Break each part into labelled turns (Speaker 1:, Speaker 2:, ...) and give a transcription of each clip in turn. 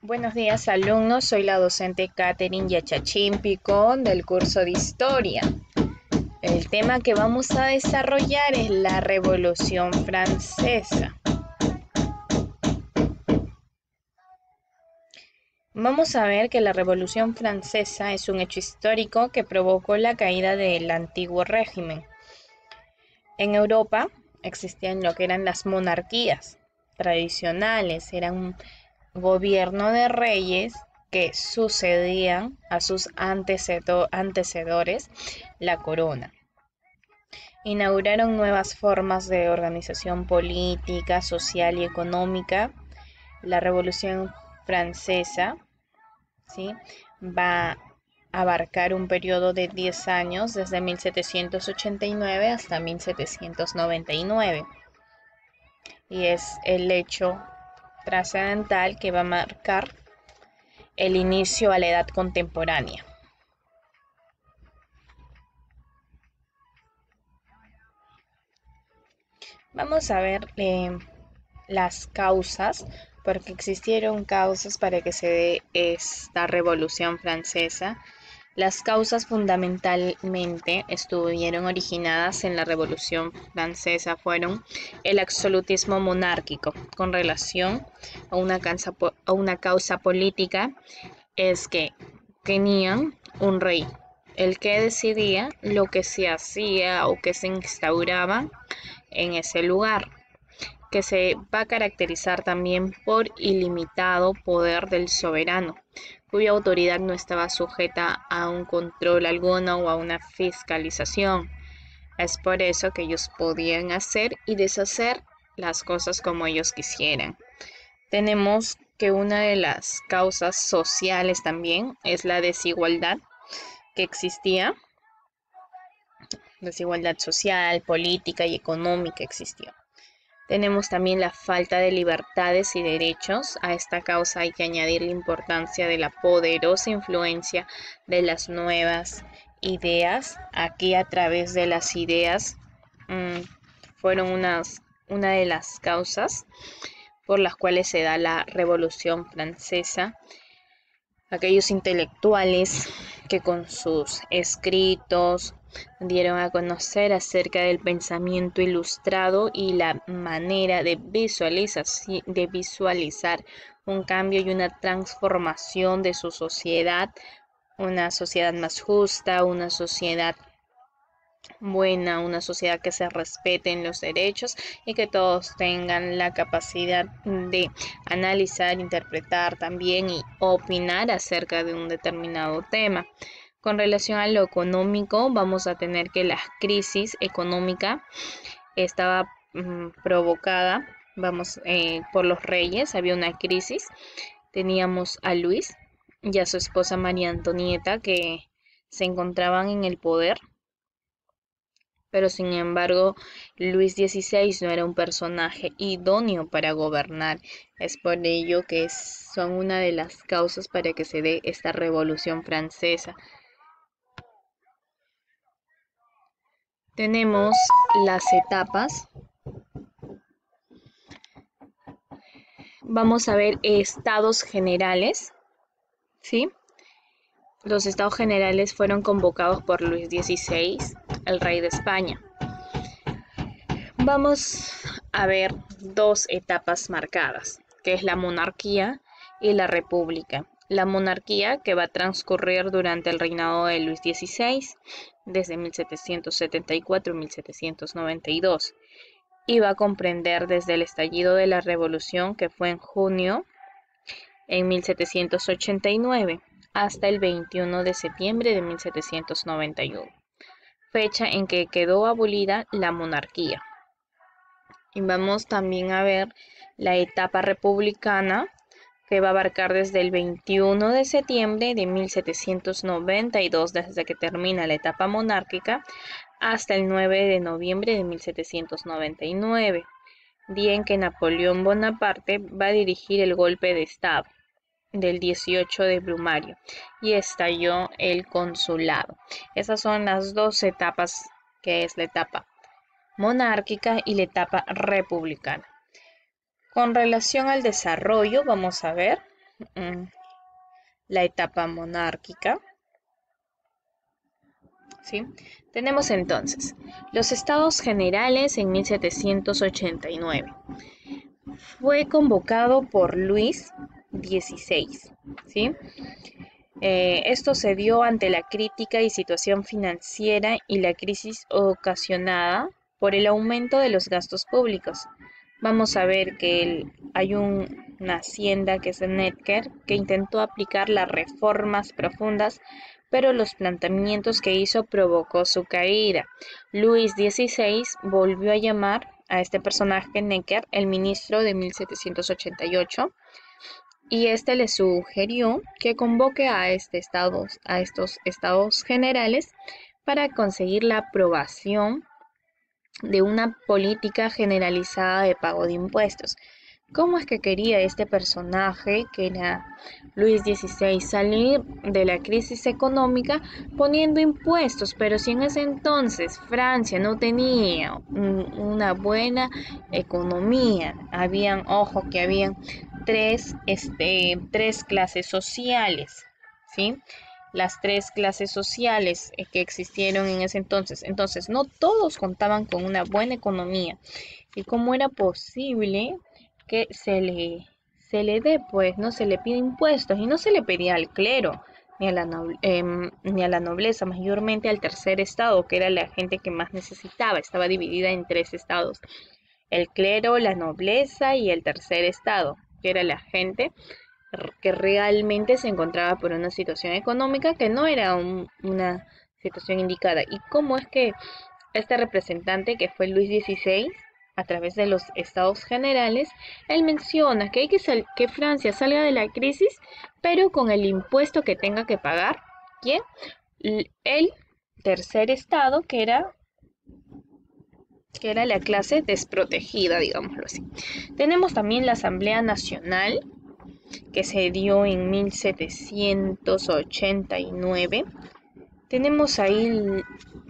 Speaker 1: Buenos días, alumnos. Soy la docente Catherine Yachachín Picón del curso de Historia. El tema que vamos a desarrollar es la Revolución Francesa. Vamos a ver que la Revolución Francesa es un hecho histórico que provocó la caída del antiguo régimen. En Europa existían lo que eran las monarquías tradicionales, eran un gobierno de reyes que sucedían a sus antecedores, la corona. Inauguraron nuevas formas de organización política, social y económica. La Revolución Francesa, ¿sí?, va a abarcar un periodo de 10 años, desde 1789 hasta 1799. Y es el hecho trascendental que va a marcar el inicio a la edad contemporánea. Vamos a ver las causas, porque existieron causas para que se dé esta Revolución Francesa. Las causas fundamentalmente estuvieron originadas en la Revolución Francesa fueron el absolutismo monárquico con relación a una causa política, es que tenían un rey, el que decidía lo que se hacía o que se instauraba en ese lugar, que se va a caracterizar también por ilimitado poder del soberano, cuya autoridad no estaba sujeta a un control alguno o a una fiscalización. Es por eso que ellos podían hacer y deshacer las cosas como ellos quisieran. Tenemos que una de las causas sociales también es la desigualdad que existía, desigualdad social, política y económica existió. Tenemos también la falta de libertades y derechos. A esta causa hay que añadir la importancia de la poderosa influencia de las nuevas ideas. Aquí, a través de las ideas, fueron una de las causas por las cuales se da la Revolución Francesa. Aquellos intelectuales que con sus escritos dieron a conocer acerca del pensamiento ilustrado y la manera de visualizar un cambio y una transformación de su sociedad, una sociedad más justa, una sociedad buena, una sociedad que se respeten los derechos y que todos tengan la capacidad de analizar, interpretar también y opinar acerca de un determinado tema. Con relación a lo económico, vamos a tener que la crisis económica estaba provocada, por los reyes. Había una crisis. Teníamos a Luis y a su esposa María Antonieta, que se encontraban en el poder, pero sin embargo Luis XVI no era un personaje idóneo para gobernar. Es por ello que son una de las causas para que se dé esta Revolución Francesa. Tenemos las etapas. Vamos a ver estados generales, ¿sí? Los estados generales fueron convocados por Luis XVI, el rey de España. Vamos a ver dos etapas marcadas, que es la monarquía y la república. La monarquía, que va a transcurrir durante el reinado de Luis XVI, desde 1774 a 1792, y va a comprender desde el estallido de la Revolución, que fue en junio en 1789, hasta el 21 de septiembre de 1791, fecha en que quedó abolida la monarquía. Y vamos también a ver la etapa republicana, que va a abarcar desde el 21 de septiembre de 1792, desde que termina la etapa monárquica, hasta el 9 de noviembre de 1799, día en que Napoleón Bonaparte va a dirigir el golpe de Estado del 18 de Brumario y estalló el consulado. Esas son las dos etapas, que es la etapa monárquica y la etapa republicana. Con relación al desarrollo, vamos a ver mm, la etapa monárquica. ¿Sí? Tenemos entonces los Estados Generales en 1789. Fue convocado por Luis XVI. ¿Sí? Esto se dio ante la crítica y situación financiera y la crisis ocasionada por el aumento de los gastos públicos. Vamos a ver que hay una hacienda que es Netker que intentó aplicar las reformas profundas, pero los planteamientos que hizo provocó su caída. Luis XVI volvió a llamar a este personaje Necker el ministro de 1788 y este le sugirió que convoque a estos estados generales para conseguir la aprobación de una política generalizada de pago de impuestos. ¿Cómo es que quería este personaje, que era Luis XVI, salir de la crisis económica poniendo impuestos? Pero si en ese entonces Francia no tenía una buena economía, ojo, que habían tres clases sociales, ¿sí? Las tres clases sociales que existieron en ese entonces. Entonces, no todos contaban con una buena economía. ¿Y cómo era posible que se le dé, pues, no se le pide impuestos y no se le pedía al clero ni a la nobleza, mayormente al tercer estado, que era la gente que más necesitaba? Estaba dividida en tres estados: el clero, la nobleza y el tercer estado, que era la gente que realmente se encontraba por una situación económica que no era una situación indicada. ¿Y cómo es que este representante, que fue Luis XVI, a través de los estados generales, él menciona que hay que Francia salga de la crisis, pero con el impuesto que tenga que pagar? ¿Quién? El tercer estado, que era la clase desprotegida, digámoslo así. Tenemos también la Asamblea Nacional, que se dio en 1789. Tenemos ahí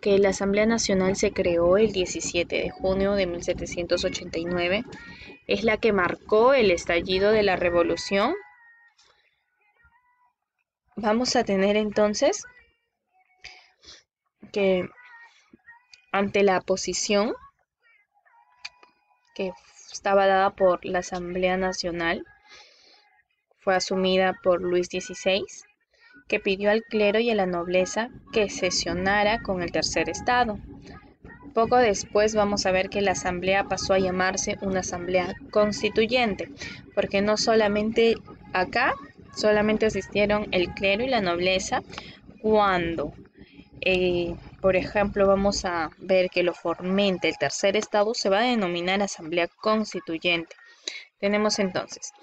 Speaker 1: que la Asamblea Nacional se creó el 17 de junio de 1789. Es la que marcó el estallido de la revolución. Vamos a tener entonces que, ante la oposición que estaba dada por la Asamblea Nacional, fue asumida por Luis XVI, que pidió al clero y a la nobleza que sesionara con el tercer estado. Poco después vamos a ver que la asamblea pasó a llamarse una asamblea constituyente, porque no solamente acá, solamente asistieron el clero y la nobleza cuando, por ejemplo, vamos a ver que lo formente el tercer estado, se va a denominar asamblea constituyente. Tenemos entonces,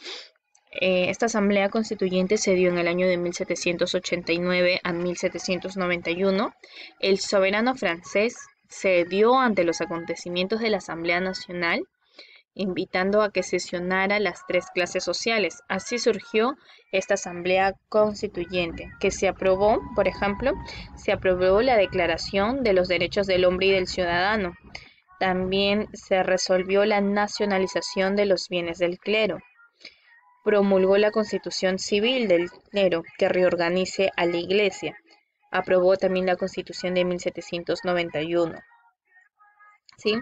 Speaker 1: esta asamblea constituyente se dio en el año de 1789 a 1791. El soberano francés cedió ante los acontecimientos de la Asamblea Nacional, invitando a que sesionara las tres clases sociales. Así surgió esta Asamblea Constituyente, que se aprobó, por ejemplo, se aprobó la Declaración de los Derechos del Hombre y del Ciudadano. También se resolvió la nacionalización de los bienes del clero. Promulgó la Constitución Civil del Clero, que reorganice a la Iglesia. Aprobó también la Constitución de 1791, ¿sí?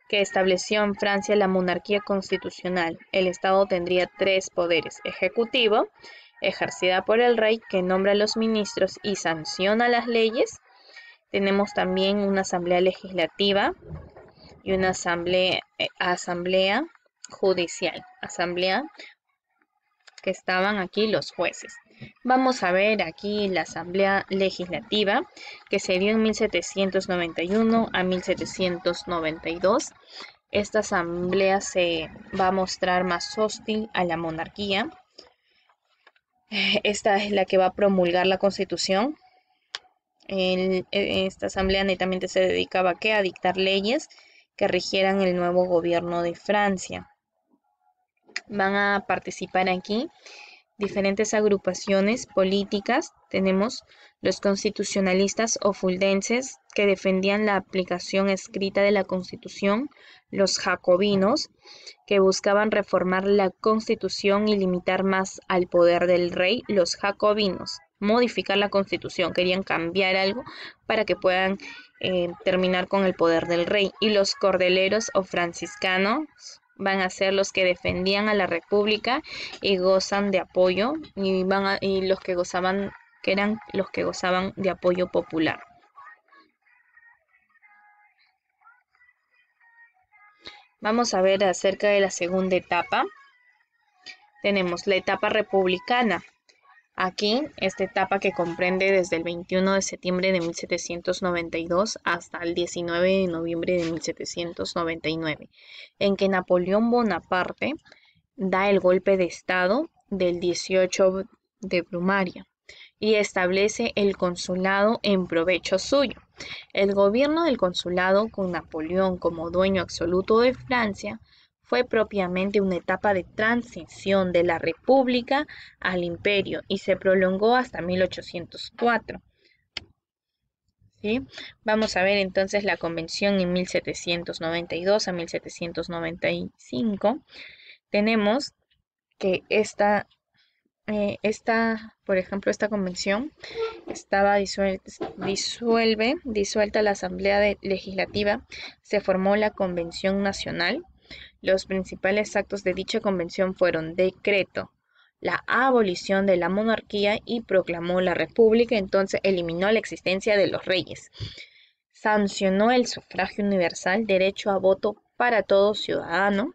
Speaker 1: Que estableció en Francia la monarquía constitucional. El Estado tendría tres poderes: ejecutivo, ejercida por el rey, que nombra a los ministros y sanciona las leyes. Tenemos también una asamblea legislativa y una asamblea judicial. Asamblea que estaban aquí los jueces. Vamos a ver aquí la Asamblea Legislativa, que se dio en 1791 a 1792. Esta asamblea se va a mostrar más hostil a la monarquía. Esta es la que va a promulgar la Constitución. Esta asamblea netamente se dedicaba a dictar leyes que rigieran el nuevo gobierno de Francia. Van a participar aquí diferentes agrupaciones políticas. Tenemos los constitucionalistas o fuldenses, que defendían la aplicación escrita de la Constitución, los jacobinos, que buscaban reformar la Constitución y limitar más al poder del rey. Los jacobinos, modificar la Constitución, querían cambiar algo para que puedan terminar con el poder del rey. Y los cordeleros o franciscanos van a ser los que defendían a la República y gozan de apoyo, y los que gozaban, que eran los que gozaban de apoyo popular. Vamos a ver acerca de la segunda etapa. Tenemos la etapa republicana. Aquí, esta etapa que comprende desde el 21 de septiembre de 1792 hasta el 19 de noviembre de 1799, en que Napoleón Bonaparte da el golpe de Estado del 18 de Brumario y establece el consulado en provecho suyo. El gobierno del consulado, con Napoleón como dueño absoluto de Francia, fue propiamente una etapa de transición de la República al Imperio y se prolongó hasta 1804. ¿Sí? Vamos a ver entonces la convención en 1792 a 1795. Tenemos que por ejemplo, esta convención estaba disuelta la Asamblea Legislativa, se formó la Convención Nacional. Los principales actos de dicha convención fueron: decreto la abolición de la monarquía y proclamó la república. Entonces eliminó la existencia de los reyes. Sancionó el sufragio universal, derecho a voto para todo ciudadano.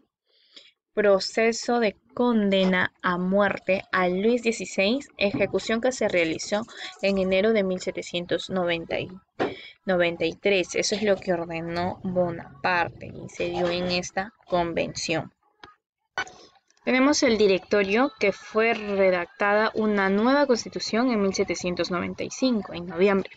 Speaker 1: Proceso de condena a muerte a Luis XVI, ejecución que se realizó en enero de 1793. Eso es lo que ordenó Bonaparte y se dio en esta convención. Tenemos el directorio, que fue redactada una nueva constitución en 1795, en noviembre,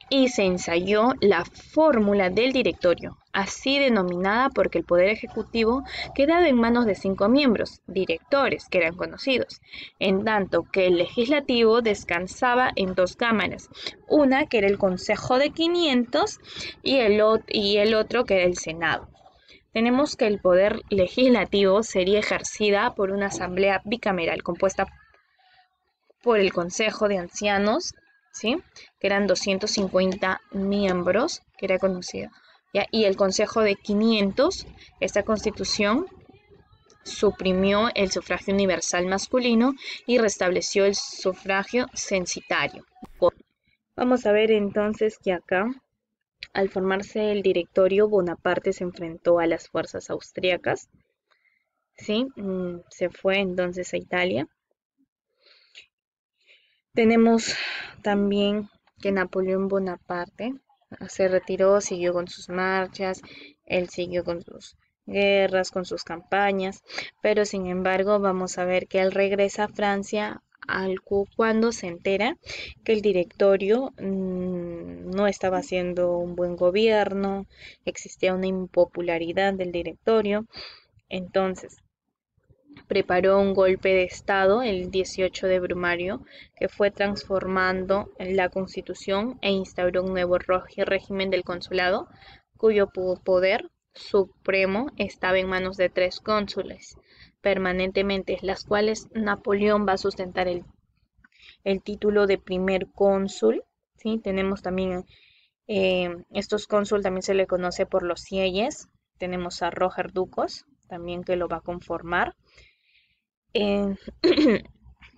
Speaker 1: y se ensayó la fórmula del directorio, así denominada porque el poder ejecutivo quedaba en manos de 5 miembros, directores, que eran conocidos, en tanto que el legislativo descansaba en 2 cámaras, una que era el Consejo de 500 y el otro que era el Senado. Tenemos que el poder legislativo sería ejercida por una asamblea bicameral compuesta por el Consejo de Ancianos, ¿sí?, que eran 250 miembros, que era conocido, ¿ya?, y el Consejo de 500. Esta constitución suprimió el sufragio universal masculino y restableció el sufragio censitario. Vamos a ver entonces que acá, al formarse el directorio, Bonaparte se enfrentó a las fuerzas austriacas, ¿sí? Se fue entonces a Italia. Tenemos también que Napoleón Bonaparte se retiró, siguió con sus marchas, él siguió con sus guerras, con sus campañas, pero sin embargo vamos a ver que él regresa a Francia cuando se entera que el directorio no estaba haciendo un buen gobierno, existía una impopularidad del directorio. Entonces preparó un golpe de Estado el 18 de Brumario, que fue transformando la Constitución e instauró un nuevo régimen del consulado, cuyo poder supremo estaba en manos de 3 cónsules permanentemente, las cuales Napoleón va a sustentar el título de primer cónsul, ¿sí? Tenemos también estos cónsul, también se le conoce por los sieyes. Tenemos a Roger Ducos, también, que lo va a conformar.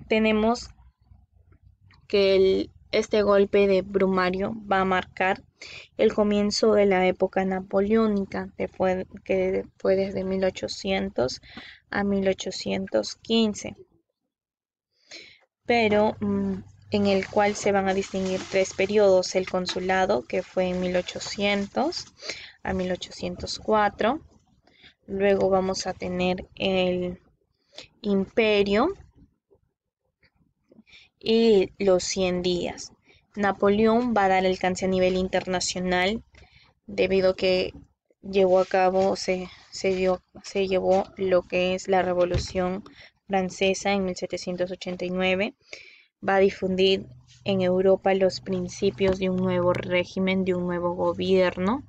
Speaker 1: Tenemos que este golpe de Brumario va a marcar el comienzo de la época napoleónica, que fue desde 1800 a 1815, pero en el cual se van a distinguir 3 periodos: el consulado, que fue en 1800 a 1804, luego vamos a tener el imperio y los 100 días. Napoleón va a dar alcance a nivel internacional debido a que llevó a cabo, se llevó lo que es la Revolución Francesa en 1789, va a difundir en Europa los principios de un nuevo régimen, de un nuevo gobierno,